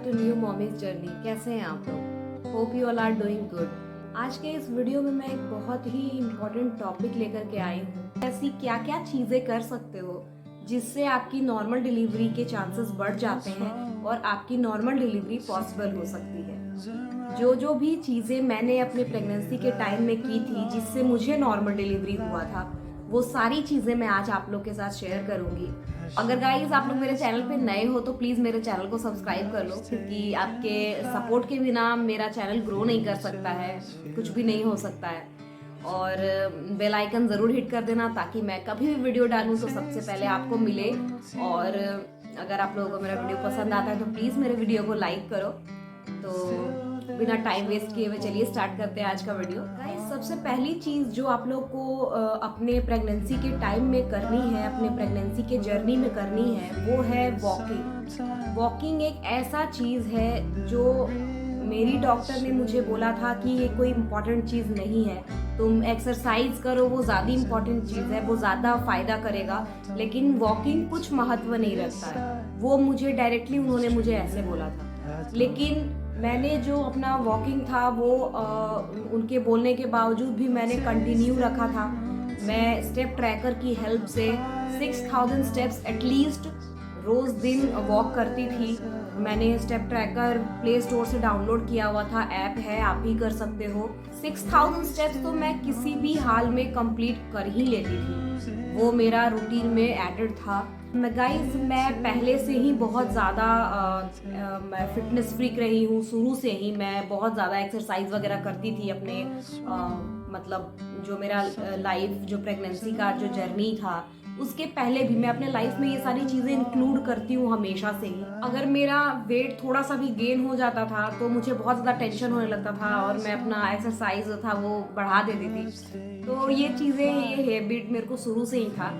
To new mommies journey. कैसे हैं आप लोग? Hope you all are doing good. आज के इस वीडियो में मैं एक बहुत ही इम्पोर्टेंट टॉपिक लेकर के आई हूँ। ऐसी क्या क्या चीज़ें कर सकते हो जिससे आपकी नॉर्मल डिलीवरी के चांसेस बढ़ जाते हैं और आपकी नॉर्मल डिलीवरी पॉसिबल हो सकती है। जो भी चीज़ें मैंने अपने प्रेगनेंसी के टाइम में की थी जिससे मुझे नॉर्मल डिलीवरी हुआ था, वो सारी चीज़ें मैं आज आप लोग के साथ शेयर करूंगी। अगर गाइस आप लोग मेरे चैनल पे नए हो तो प्लीज़ मेरे चैनल को सब्सक्राइब कर लो, क्योंकि आपके सपोर्ट के बिना मेरा चैनल ग्रो नहीं कर सकता है, कुछ भी नहीं हो सकता है। और बेल आइकन ज़रूर हिट कर देना ताकि मैं कभी भी वीडियो डालूँ तो सबसे पहले आपको मिले। और अगर आप लोगों को मेरा वीडियो पसंद आता है तो प्लीज़ मेरे वीडियो को लाइक करो। तो बिना टाइम वेस्ट किए हुए चलिए स्टार्ट करते हैं आज का वीडियो। गाइस, सबसे पहली चीज़ जो आप लोग को अपने प्रेगनेंसी के टाइम में करनी है, अपने प्रेगनेंसी के जर्नी में करनी है, वो है वॉकिंग। वॉकिंग एक ऐसा चीज़ है जो मेरी डॉक्टर ने मुझे बोला था कि ये कोई इम्पोर्टेंट चीज़ नहीं है, तुम एक्सरसाइज करो, वो ज़्यादा इम्पोर्टेंट चीज़ है, वो ज़्यादा फ़ायदा करेगा, लेकिन वॉकिंग कुछ महत्व नहीं रखता है। वो मुझे डायरेक्टली उन्होंने मुझे ऐसे बोला था। लेकिन मैंने जो अपना वॉकिंग था वो उनके बोलने के बावजूद भी मैंने कंटिन्यू रखा था। मैं स्टेप ट्रैकर की हेल्प से 6000 स्टेप्स एटलीस्ट रोज़ दिन वॉक करती थी। मैंने स्टेप ट्रैकर प्ले स्टोर से डाउनलोड किया हुआ था, ऐप है, आप भी कर सकते हो। 6000 स्टेप्स तो मैं किसी भी हाल में कंप्लीट कर ही लेती थी, वो मेरा रूटीन में एडेड था। गाइस, मैं पहले से ही बहुत ज़्यादा मैं फिटनेस फ्रीक रही हूँ। शुरू से ही मैं बहुत ज़्यादा एक्सरसाइज वगैरह करती थी अपने मतलब जो मेरा लाइफ, जो प्रेगनेंसी का जो जर्नी था उसके पहले भी मैं अपने लाइफ में ये सारी चीज़ें इंक्लूड करती हूँ हमेशा से ही। अगर मेरा वेट थोड़ा सा भी गेन हो जाता था तो मुझे बहुत ज़्यादा टेंशन होने लगता था और मैं अपना एक्सरसाइज था वो बढ़ा देती थी। तो ये चीज़ें, ये हैबिट मेरे को शुरू से ही था,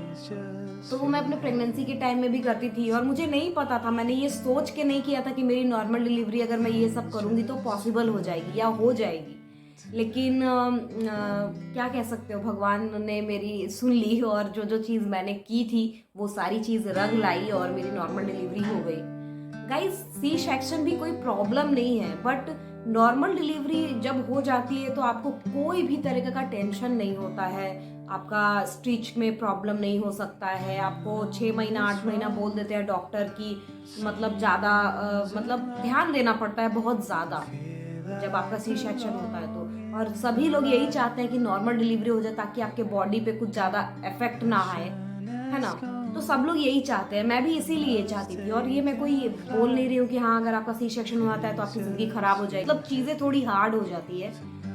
तो वो मैं अपने प्रेगनेंसी के टाइम में भी करती थी। और मुझे नहीं पता था, मैंने ये सोच के नहीं किया था कि मेरी नॉर्मल डिलीवरी अगर मैं ये सब करूँगी तो पॉसिबल हो जाएगी या हो जाएगी। लेकिन क्या कह सकते हो, भगवान ने मेरी सुन ली और जो चीज़ मैंने की थी वो सारी चीज़ रंग लाई और मेरी नॉर्मल डिलीवरी हो गई। गाइस, सी सेक्शन भी कोई प्रॉब्लम नहीं है, बट नॉर्मल डिलीवरी जब हो जाती है तो आपको कोई भी तरीके का टेंशन नहीं होता है। आपका स्टिच में प्रॉब्लम नहीं हो सकता है। आपको 6 महीना 8 महीना बोल देते हैं डॉक्टर की, मतलब ज़्यादा मतलब ध्यान देना पड़ता है बहुत ज़्यादा जब आपका सी सेक्शन होता है तो। और सभी लोग यही चाहते हैं कि नॉर्मल डिलीवरी हो जाए ताकि आपके बॉडी पे कुछ ज़्यादा इफेक्ट ना आए, है ना। तो सब लोग यही चाहते हैं, मैं भी इसीलिए चाहती थी। और ये मैं कोई बोल नहीं रही हूँ कि हाँ अगर आपका सी सेक्शन हो जाता है तो आपकी ज़िंदगी खराब हो जाएगी, मतलब चीज़ें थोड़ी हार्ड हो जाती है।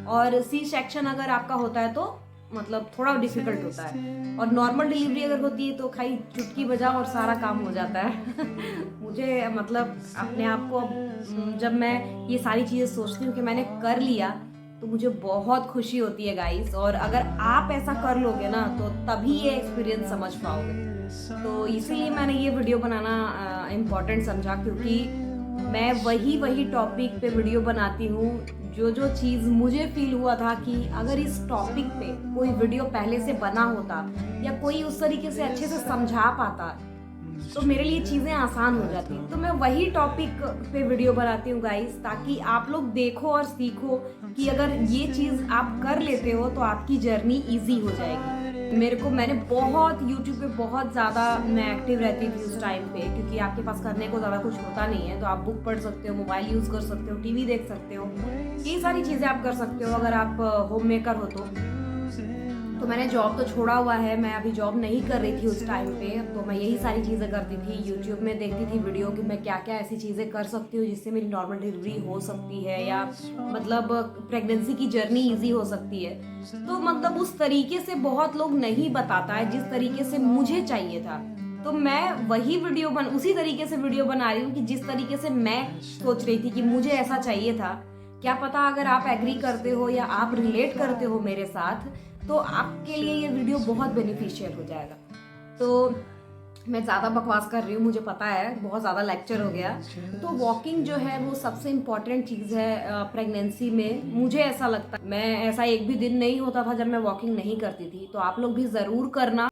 और सी सेक्शन अगर आपका होता है तो मतलब थोड़ा डिफिकल्ट होता है, और नॉर्मल डिलीवरी अगर होती है तो खाली चुटकी बजाओ और सारा काम हो जाता है। मुझे मतलब अपने आप को जब मैं ये सारी चीज़ें सोचती हूँ कि मैंने कर लिया तो मुझे बहुत खुशी होती है गाइस। और अगर आप ऐसा कर लोगे ना तो तभी ये एक्सपीरियंस समझ पाओगे। तो इसीलिए मैंने ये वीडियो बनाना इम्पोर्टेंट समझा, क्योंकि मैं वही टॉपिक पे वीडियो बनाती हूँ जो चीज़ मुझे फील हुआ था कि अगर इस टॉपिक पे कोई वीडियो पहले से बना होता या कोई उस तरीके से अच्छे से समझा पाता तो मेरे लिए चीज़ें आसान हो जाती। तो मैं वही टॉपिक पे वीडियो बनाती हूँ गाइस, ताकि आप लोग देखो और सीखो कि अगर ये चीज़ आप कर लेते हो तो आपकी जर्नी इजी हो जाएगी। मैंने बहुत यूट्यूब पे बहुत ज़्यादा मैं एक्टिव रहती थी उस टाइम पे, क्योंकि आपके पास करने को ज़्यादा कुछ होता नहीं है। तो आप बुक पढ़ सकते हो, मोबाइल यूज़ कर सकते हो, टीवी देख सकते हो, ये सारी चीज़ें आप कर सकते हो अगर आप होम मेकर हो तो मैंने जॉब तो छोड़ा हुआ है, मैं अभी जॉब नहीं कर रही थी उस टाइम पे। तो मैं यही सारी चीज़ें करती थी, यूट्यूब में देखती थी वीडियो कि मैं क्या क्या ऐसी चीज़ें कर सकती हूँ जिससे मेरी नॉर्मल डिलीवरी हो सकती है या मतलब प्रेगनेंसी की जर्नी इजी हो सकती है। तो मतलब उस तरीके से बहुत लोग नहीं बताता है जिस तरीके से मुझे चाहिए था। तो मैं वही उसी तरीके से वीडियो बना रही हूँ कि जिस तरीके से मैं सोच रही थी कि मुझे ऐसा चाहिए था। क्या पता अगर आप एग्री करते हो या आप रिलेट करते हो मेरे साथ तो आपके लिए ये वीडियो बहुत बेनिफिशियल हो जाएगा। तो मैं ज़्यादा बकवास कर रही हूँ, मुझे पता है, बहुत ज़्यादा लेक्चर हो गया। तो वॉकिंग जो है वो सबसे इम्पॉर्टेंट चीज़ है प्रेगनेंसी में, मुझे ऐसा लगता है। मैं ऐसा एक भी दिन नहीं होता था जब मैं वॉकिंग नहीं करती थी, तो आप लोग भी ज़रूर करना।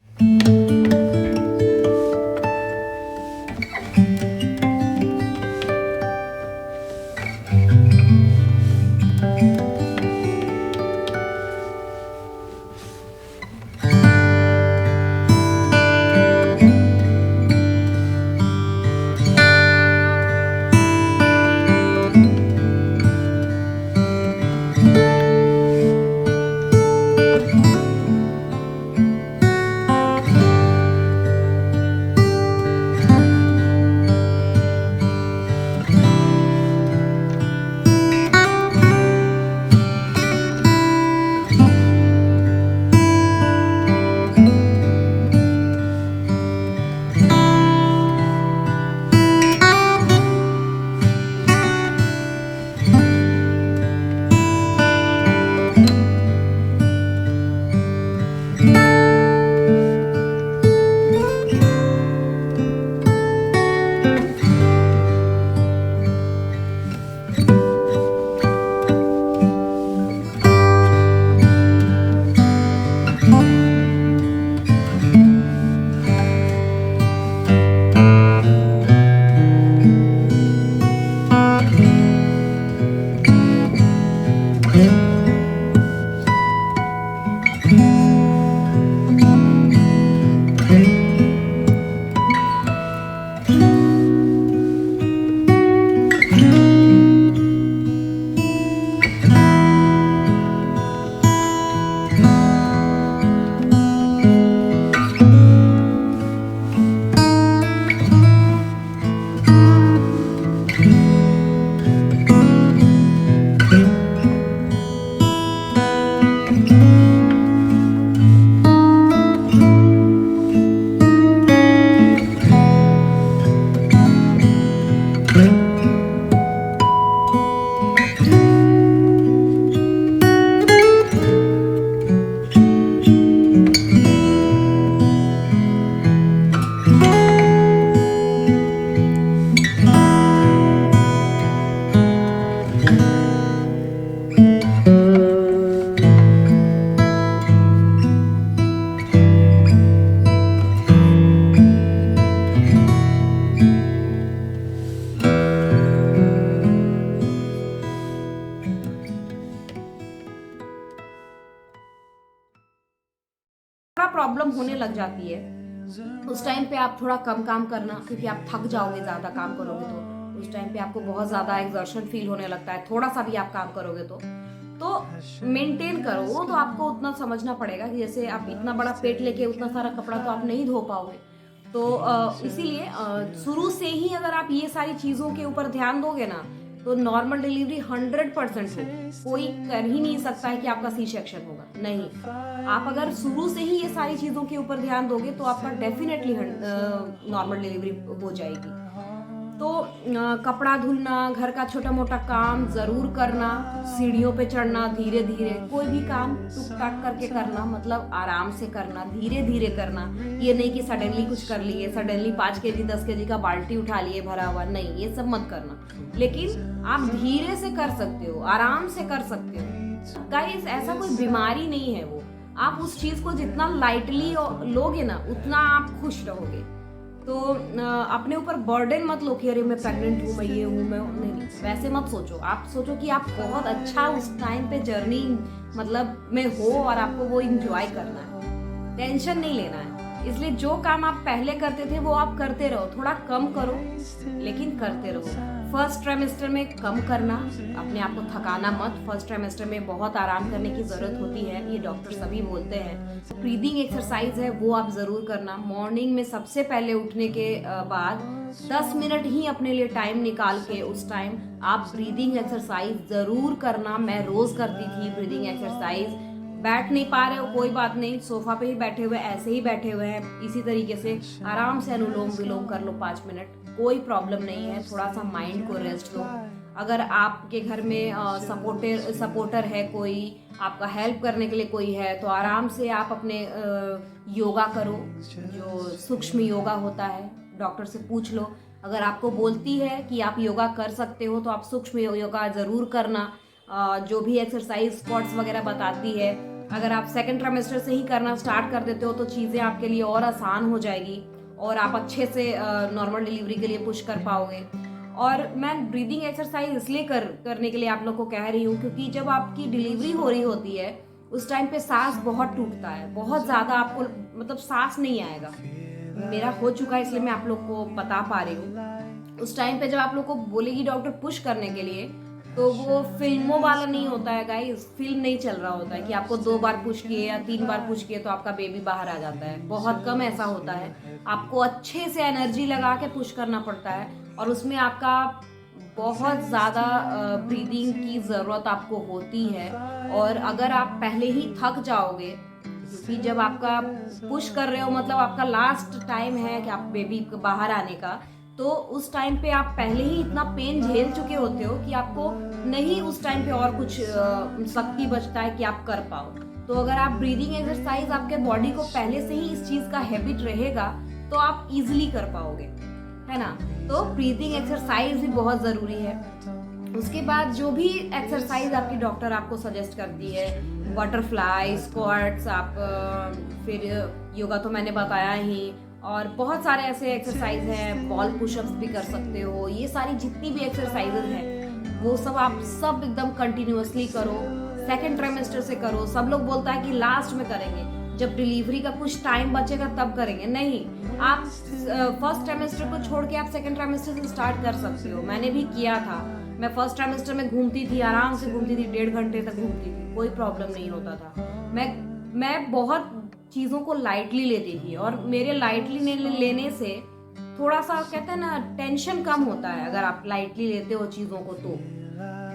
होने लग जाती है, उस टाइम पे आप थोड़ा कम काम करना, क्योंकि आप थक जाओगे ज़्यादा काम करोगे तो उस टाइम पे आपको बहुत ज़्यादा एग्जर्शन फील होने लगता है। थोड़ा सा भी आप काम करोगे तो मेंटेन करो। वो तो आपको उतना समझना पड़ेगा कि जैसे आप इतना बड़ा पेट लेके उतना सारा कपड़ा तो आप नहीं धो पाओगे। तो इसीलिए शुरू से ही अगर आप ये सारी चीज़ों के ऊपर ध्यान दोगे ना, तो नॉर्मल डिलीवरी 100% होगी। कोई कर ही नहीं सकता है कि आपका सी सेक्शन होगा, नहीं। आप अगर शुरू से ही ये सारी चीज़ों के ऊपर ध्यान दोगे तो आपका डेफिनेटली नॉर्मल डिलीवरी हो जाएगी। तो कपड़ा धुलना, घर का छोटा मोटा काम ज़रूर करना, सीढ़ियों पे चढ़ना धीरे धीरे, कोई भी काम टुक टाक करके करना, मतलब आराम से करना, धीरे धीरे करना। ये नहीं कि सडनली कुछ कर लिए, सडनली 5 केजी 10 केजी का बाल्टी उठा लिए भरा हुआ, नहीं, ये सब मत करना। लेकिन आप धीरे से कर सकते हो, आराम से कर सकते हो। गाइस, ऐसा कोई बीमारी नहीं है वो। आप उस चीज़ को जितना लाइटली लोगे ना, उतना आप खुश रहोगे। तो अपने ऊपर बर्डन मत लो कि अरे मैं प्रेग्नेंट हूँ, मैं ये हूँ, मैं नहीं, वैसे मत सोचो। आप सोचो कि आप बहुत अच्छा उस टाइम पे जर्नी मतलब में हो और आपको वो इंजॉय करना है, टेंशन नहीं लेना है। इसलिए जो काम आप पहले करते थे वो आप करते रहो, थोड़ा कम करो लेकिन करते रहो। फर्स्ट ट्राइमेस्टर में कम करना, अपने आप को थकाना मत। फर्स्ट ट्राइमेस्टर में बहुत आराम करने की ज़रूरत होती है, ये डॉक्टर सभी बोलते हैं। ब्रीदिंग एक्सरसाइज है वो आप ज़रूर करना। मॉर्निंग में सबसे पहले उठने के बाद 10 मिनट ही अपने लिए टाइम निकाल के उस टाइम आप ब्रीदिंग एक्सरसाइज ज़रूर करना। मैं रोज़ करती थी ब्रीदिंग एक्सरसाइज। बैठ नहीं पा रहे हो कोई बात नहीं, सोफा पे ही बैठे हुए, ऐसे ही बैठे हुए हैं, इसी तरीके से आराम से अनुलोम विलोम कर लो 5 मिनट, कोई प्रॉब्लम नहीं है। थोड़ा सा माइंड को रेस्ट दो। अगर आपके घर में सपोर्टर है कोई, आपका हेल्प करने के लिए कोई है, तो आराम से आप अपने योगा करो, जो सूक्ष्म योगा होता है, डॉक्टर से पूछ लो। अगर आपको बोलती है कि आप योगा कर सकते हो तो आप सूक्ष्म योगा ज़रूर करना। जो भी एक्सरसाइज स्क्वाट्स वगैरह बताती है, अगर आप सेकंड ट्राइमेस्टर से ही करना स्टार्ट कर देते हो तो चीज़ें आपके लिए और आसान हो जाएगी और आप अच्छे से नॉर्मल डिलीवरी के लिए पुश कर पाओगे। और मैं ब्रीदिंग एक्सरसाइज इसलिए करने के लिए आप लोग को कह रही हूँ क्योंकि जब आपकी डिलीवरी हो रही होती है उस टाइम पे सांस बहुत टूटता है, बहुत ज़्यादा आपको मतलब सांस नहीं आएगा। मेरा हो चुका है इसलिए मैं आप लोग को बता पा रही हूँ। उस टाइम पे जब आप लोग को बोलेगी डॉक्टर पुश करने के लिए, तो वो फिल्मों वाला नहीं होता है गाइस। फिल्म नहीं चल रहा होता है कि आपको 2 बार पुश किए या 3 बार पुश किए तो आपका बेबी बाहर आ जाता है, बहुत कम ऐसा होता है। आपको अच्छे से एनर्जी लगा के पुश करना पड़ता है और उसमें आपका बहुत ज़्यादा ब्रीदिंग की ज़रूरत आपको होती है। और अगर आप पहले ही थक जाओगे, क्योंकि जब आपका पुश कर रहे हो मतलब आपका लास्ट टाइम है कि आप बेबी बाहर आने का, तो उस टाइम पे आप पहले ही इतना पेन झेल चुके होते हो कि आपको नहीं उस टाइम पे और कुछ शक्ति बचता है कि आप कर पाओ। तो अगर आप ब्रीदिंग एक्सरसाइज, आपके बॉडी को पहले से ही इस चीज़ का हैबिट रहेगा तो आप इजीली कर पाओगे, है ना। तो ब्रीदिंग एक्सरसाइज भी बहुत ज़रूरी है। उसके बाद जो भी एक्सरसाइज आपकी डॉक्टर आपको सजेस्ट करती है, बटरफ्लाई, स्क्वाट्स, आप फिर योगा तो मैंने बताया ही, और बहुत सारे ऐसे एक्सरसाइज हैं, वॉल पुशअप्स भी कर सकते हो। ये सारी जितनी भी एक्सरसाइजेज हैं वो सब आप सब एकदम कंटिन्यूअसली करो। सेकंड ट्राइमेस्टर से करो। सब लोग बोलता है कि लास्ट में करेंगे, जब डिलीवरी का कुछ टाइम बचेगा तब करेंगे, नहीं। आप फर्स्ट ट्राइमेस्टर को छोड़ के आप सेकंड ट्राइमेस्टर से स्टार्ट कर सकते हो। मैंने भी किया था। मैं फर्स्ट ट्राइमेस्टर में घूमती थी, आराम से घूमती थी, 1.5 घंटे तक घूमती थी, कोई प्रॉब्लम नहीं होता था। मैं बहुत चीज़ों को लाइटली लेती थी और मेरे लाइटली लेने से थोड़ा सा कहते हैं ना टेंशन कम होता है अगर आप लाइटली लेते हो चीज़ों को।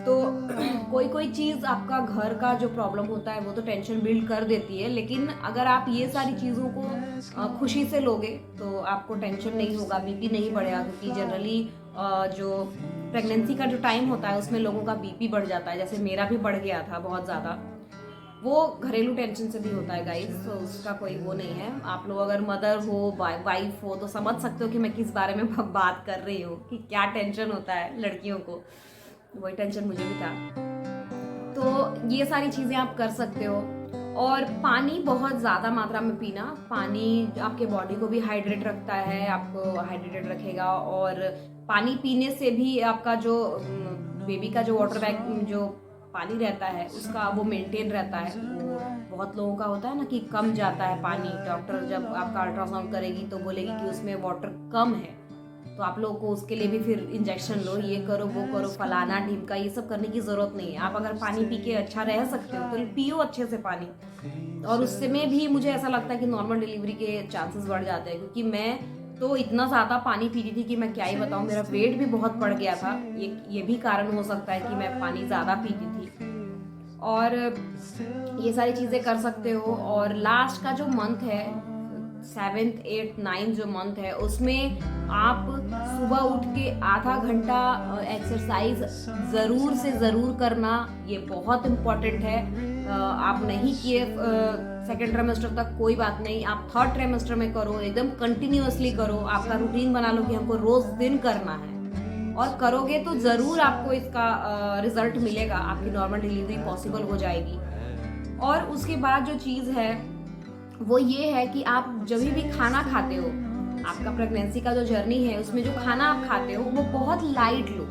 तो कोई चीज़ आपका घर का जो प्रॉब्लम होता है वो तो टेंशन बिल्ड कर देती है, लेकिन अगर आप ये सारी चीज़ों को खुशी से लोगे तो आपको टेंशन नहीं होगा, बीपी नहीं बढ़ेगा। क्योंकि जनरली जो प्रेगनेंसी का जो टाइम होता है उसमें लोगों का बीपी बढ़ जाता है, जैसे मेरा भी बढ़ गया था बहुत ज़्यादा। वो घरेलू टेंशन से भी होता है गाइस, तो उसका कोई वो नहीं है। आप लोग अगर मदर हो, वाइफ हो, तो समझ सकते हो कि मैं किस बारे में बात कर रही हूँ, कि क्या टेंशन होता है लड़कियों को। वही टेंशन मुझे भी था। तो ये सारी चीज़ें आप कर सकते हो। और पानी बहुत ज़्यादा मात्रा में पीना। पानी आपके बॉडी को भी हाइड्रेट रखता है, आपको हाइड्रेटेड रखेगा। और पानी पीने से भी आपका जो बेबी का जो वाटर बैग जो पानी रहता है उसका वो मेंटेन रहता है, वो बहुत लोगों का होता है ना कि कम जाता है पानी, डॉक्टर जब आपका अल्ट्रासाउंड करेगी तो बोलेगी कि उसमें वाटर कम है, तो आप लोगों को उसके लिए भी फिर इंजेक्शन लो, ये करो वो करो, फलाना ढिमका, ये सब करने की ज़रूरत नहीं है। आप अगर पानी पी के अच्छा रह सकते हो तो पियो अच्छे से पानी। और उससे में भी मुझे ऐसा लगता है कि नॉर्मल डिलीवरी के चांसेस बढ़ जाते हैं, क्योंकि मैं तो इतना ज़्यादा पानी पीती थी कि मैं क्या ही बताऊँ, मेरा वेट भी बहुत बढ़ गया था। ये भी कारण हो सकता है कि मैं पानी ज़्यादा पीती थी। और ये सारी चीज़ें कर सकते हो। और लास्ट का जो मंथ है, 7th 8th 9th जो मंथ है, उसमें आप सुबह उठ के आधा घंटा एक्सरसाइज ज़रूर से ज़रूर करना, ये बहुत इम्पॉर्टेंट है। आप नहीं किए सेकेंड ट्राइमेस्टर तक कोई बात नहीं, आप थर्ड ट्राइमेस्टर में करो, एकदम कंटिन्यूअसली करो। आपका रूटीन बना लो कि हमको रोज़ दिन करना है, और करोगे तो ज़रूर आपको इसका रिजल्ट मिलेगा, आपकी नॉर्मल डिलीवरी पॉसिबल हो जाएगी। और उसके बाद जो चीज़ है वो ये है कि आप जब भी खाना खाते हो, आपका प्रेगनेंसी का जो जर्नी है उसमें जो खाना आप खाते हो वो बहुत लाइट लो।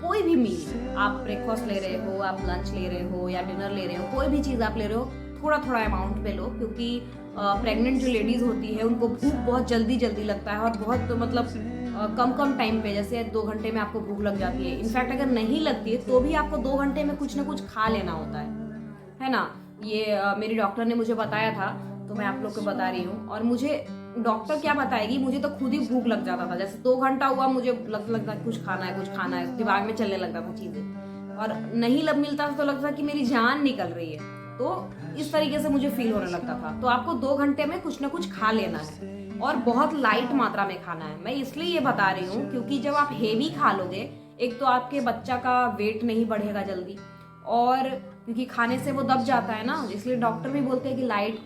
कोई भी मील, आप ब्रेकफास्ट ले रहे हो, आप लंच ले रहे हो या डिनर ले रहे हो, कोई भी चीज़ आप ले रहे हो, थोड़ा थोड़ा अमाउंट में लो, क्योंकि प्रेग्नेंट जो लेडीज़ होती है उनको भूख बहुत जल्दी जल्दी लगता है, और बहुत मतलब कम कम टाइम पे, जैसे 2 घंटे में आपको भूख लग जाती है। इनफैक्ट अगर नहीं लगती है तो भी आपको 2 घंटे में कुछ ना कुछ खा लेना होता है ना। ये मेरी डॉक्टर ने मुझे बताया था, तो मैं आप लोग को बता रही हूँ। और मुझे डॉक्टर क्या बताएगी, मुझे तो खुद ही भूख लग जाता था। जैसे 2 घंटा हुआ, मुझे लगता कुछ खाना है, कुछ खाना है, दिमाग में चलने लगता था चीज़ें, और नहीं मिलता तो लगता था कि मेरी जान निकल रही है। तो इस तरीके से मुझे फील होने लगता था। तो आपको 2 घंटे में कुछ ना कुछ खा लेना है, और बहुत लाइट मात्रा में खाना है। मैं इसलिए ये बता रही हूँ क्योंकि जब आप हेवी खा लोगे, एक तो आपके बच्चा का वेट नहीं बढ़ेगा जल्दी, और क्योंकि खाने से वो दब जाता है ना, इसलिए डॉक्टर भी बोलते हैं कि लाइट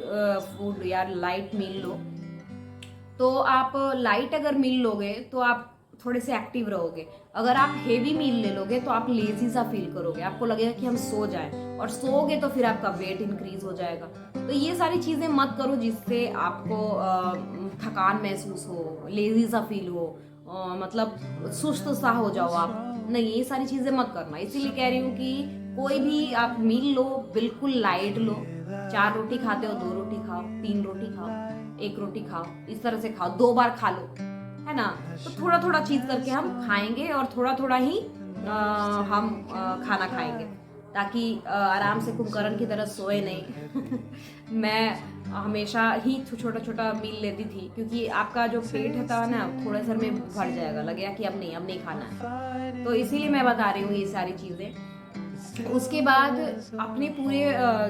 फूड या लाइट मील लो। तो आप लाइट अगर मील लोगे तो आप थोड़े से एक्टिव रहोगे। अगर आप हेवी मील ले लोगे तो आप लेजी सा फील करोगे, आपको लगेगा कि हम सो जाएं, और सोओगे तो फिर आपका वेट इंक्रीज हो जाएगा। तो ये सारी चीज़ें मत करो जिससे आपको थकान महसूस हो, लेजी सा फील हो, मतलब सुस्त सा हो जाओ आप। नहीं, ये सारी चीज़ें मत करना। इसीलिए कह रही हूँ कि कोई भी आप मील लो, बिल्कुल लाइट लो। 4 रोटी खाते हो, 2 रोटी खाओ, 3 रोटी खाओ, 1 रोटी खाओ, इस तरह से खाओ, 2 बार खा लो, है ना। तो थोड़ा थोड़ा चीज़ करके हम खाएंगे, और थोड़ा थोड़ा ही हम खाना खाएंगे, ताकि आराम से कुंभकर्ण की तरह सोए नहीं। मैं हमेशा ही छोटा छोटा मील लेती थी, क्योंकि आपका जो पेट था ना, थोड़ा सर में भर जाएगा, लगेगा कि अब नहीं खाना है। तो इसीलिए मैं बता रही हूँ ये सारी चीज़ें। उसके बाद अपने पूरे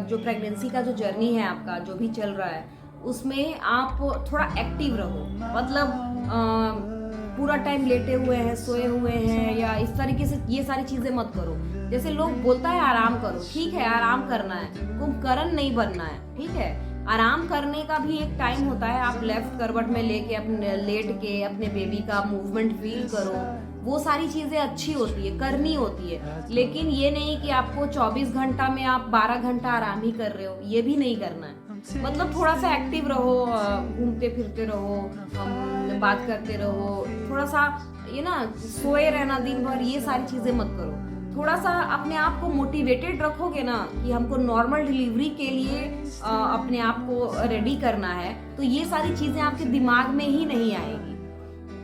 जो प्रेगनेंसी का जो जर्नी है आपका, जो भी चल रहा है, उसमें आप थोड़ा एक्टिव रहो। मतलब पूरा टाइम लेटे हुए हैं, सोए हुए हैं, या इस तरीके से ये सारी चीज़ें मत करो। जैसे लोग बोलता है आराम करो, ठीक है, आराम करना है, कुंभकर्ण नहीं बनना है, ठीक है। आराम करने का भी एक टाइम होता है। आप लेफ्ट करवट में लेके अपने लेट के अपने बेबी का मूवमेंट फील करो, वो सारी चीज़ें अच्छी होती है, करनी होती है। लेकिन ये नहीं कि आपको 24 घंटा में आप 12 घंटा आराम ही कर रहे हो, ये भी नहीं करना है। मतलब थोड़ा सा एक्टिव रहो, घूमते फिरते रहो, बात करते रहो, थोड़ा सा ये ना, सोए रहना दिन भर, ये सारी चीज़ें मत करो। थोड़ा सा अपने आप को मोटिवेटेड रखोगे ना कि हमको नॉर्मल डिलीवरी के लिए अपने आप को रेडी करना है, तो ये सारी चीज़ें आपके दिमाग में ही नहीं आएगी।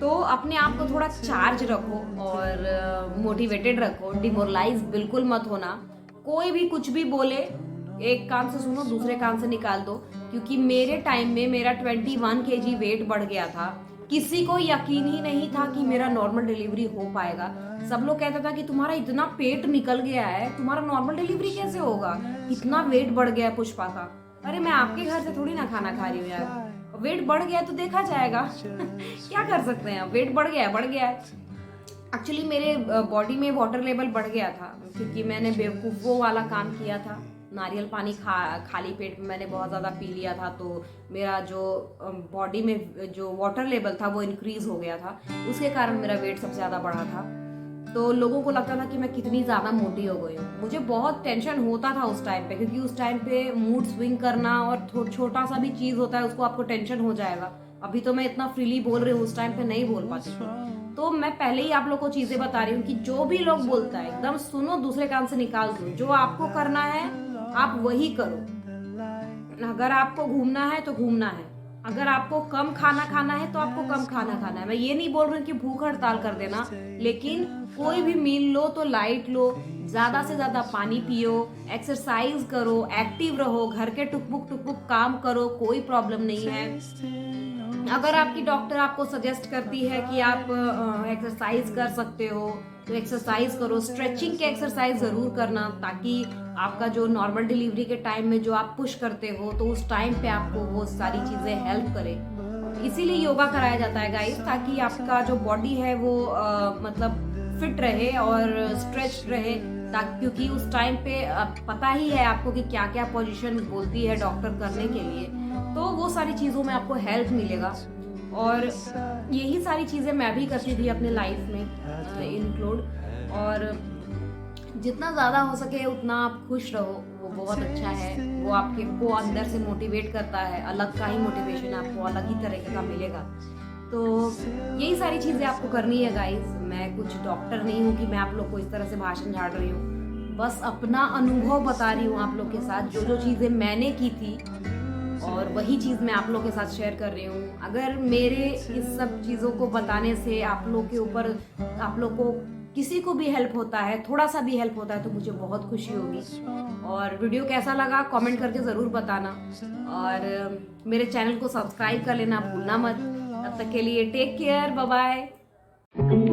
तो अपने आप को थोड़ा चार्ज रखो और मोटिवेटेड रखो, डिमोरलाइज बिल्कुल मत होना। कोई भी कुछ भी बोले, एक कान से सुनो, दूसरे कान से निकाल दो। क्योंकि मेरे टाइम में मेरा 21 kg वेट बढ़ गया था, किसी को यकीन ही नहीं था कि मेरा नॉर्मल डिलीवरी हो पाएगा। सब लोग कहता था कि तुम्हारा इतना पेट निकल गया है, तुम्हारा नॉर्मल डिलीवरी कैसे होगा, इतना वेट बढ़ गया है पुष्पा का। अरे मैं आपके घर से थोड़ी ना खाना खा रही हूँ यार, वेट बढ़ गया तो देखा जाएगा। क्या कर सकते हैं, वेट बढ़ गया है। एक्चुअली मेरे बॉडी में वाटर लेवल बढ़ गया था, क्योंकि मैंने बेवकूफ़ों वाला काम किया था। नारियल पानी खाली पेट में मैंने बहुत ज़्यादा पी लिया था, तो मेरा जो बॉडी में जो वाटर लेवल था वो इंक्रीज़ हो गया था, उसके कारण मेरा वेट सबसे ज़्यादा बढ़ा था। तो लोगों को लगता था कि मैं कितनी ज़्यादा मोटी हो गई हूँ। मुझे बहुत टेंशन होता था उस टाइम पे, क्योंकि उस टाइम पे मूड स्विंग करना, और छोटा सा भी चीज़ होता है उसको आपको टेंशन हो जाएगा। अभी तो मैं इतना फ्रीली बोल रही हूँ, उस टाइम पे नहीं बोल पाती थी। तो मैं पहले ही आप लोग को चीज़ें बता रही हूँ कि जो भी लोग बोलता है एकदम सुनो, दूसरे कान से निकाल दो। जो आपको करना है आप वही करो, अगर आपको घूमना है तो घूमना है, अगर आपको कम खाना खाना है तो आपको कम खाना खाना है। मैं ये नहीं बोल रही हूँ कि भूख हड़ताल कर देना, लेकिन कोई भी मील लो तो लाइट लो, ज्यादा से ज्यादा पानी पियो, एक्सरसाइज करो, एक्टिव रहो, घर के टुकबुक टुकबुक काम करो, कोई प्रॉब्लम नहीं है। अगर आपकी डॉक्टर आपको सजेस्ट करती है कि आप एक्सरसाइज कर सकते हो तो एक्सरसाइज करो। स्ट्रेचिंग के एक्सरसाइज जरूर करना, ताकि आपका जो नॉर्मल डिलीवरी के टाइम में जो आप पुश करते हो तो उस टाइम पे आपको वो सारी चीजें हेल्प करे। इसीलिए योगा कराया जाता है गाइस, ताकि आपका जो बॉडी है वो मतलब फिट रहे और स्ट्रेच रहे, ताकि क्योंकि उस टाइम पे पता ही है आपको कि क्या क्या पोजीशन बोलती है डॉक्टर करने के लिए, तो वो सारी चीज़ों में आपको हेल्प मिलेगा। और यही सारी चीज़ें मैं भी करती थी अपने लाइफ में इंक्लूड। और जितना ज़्यादा हो सके उतना आप खुश रहो, वो बहुत अच्छा है। वो आपके को अंदर से मोटिवेट करता है, अलग का ही मोटिवेशन आपको अलग ही तरीके का मिलेगा। तो यही सारी चीज़ें आपको करनी है गाइस। मैं कुछ डॉक्टर नहीं हूँ कि मैं आप लोग को इस तरह से भाषण झाड़ रही हूँ, बस अपना अनुभव बता रही हूँ आप लोग के साथ, जो जो चीज़ें मैंने की थी और वही चीज़ मैं आप लोग के साथ शेयर कर रही हूँ। अगर मेरे इस सब चीज़ों को बताने से आप लोग के ऊपर, आप लोग को किसी को भी हेल्प होता है, थोड़ा सा भी हेल्प होता है, तो मुझे बहुत खुशी होगी। और वीडियो कैसा लगा कमेंट करके ज़रूर बताना, और मेरे चैनल को सब्सक्राइब कर लेना भूलना मत। तब तक के लिए टेक केयर, बाय बाय।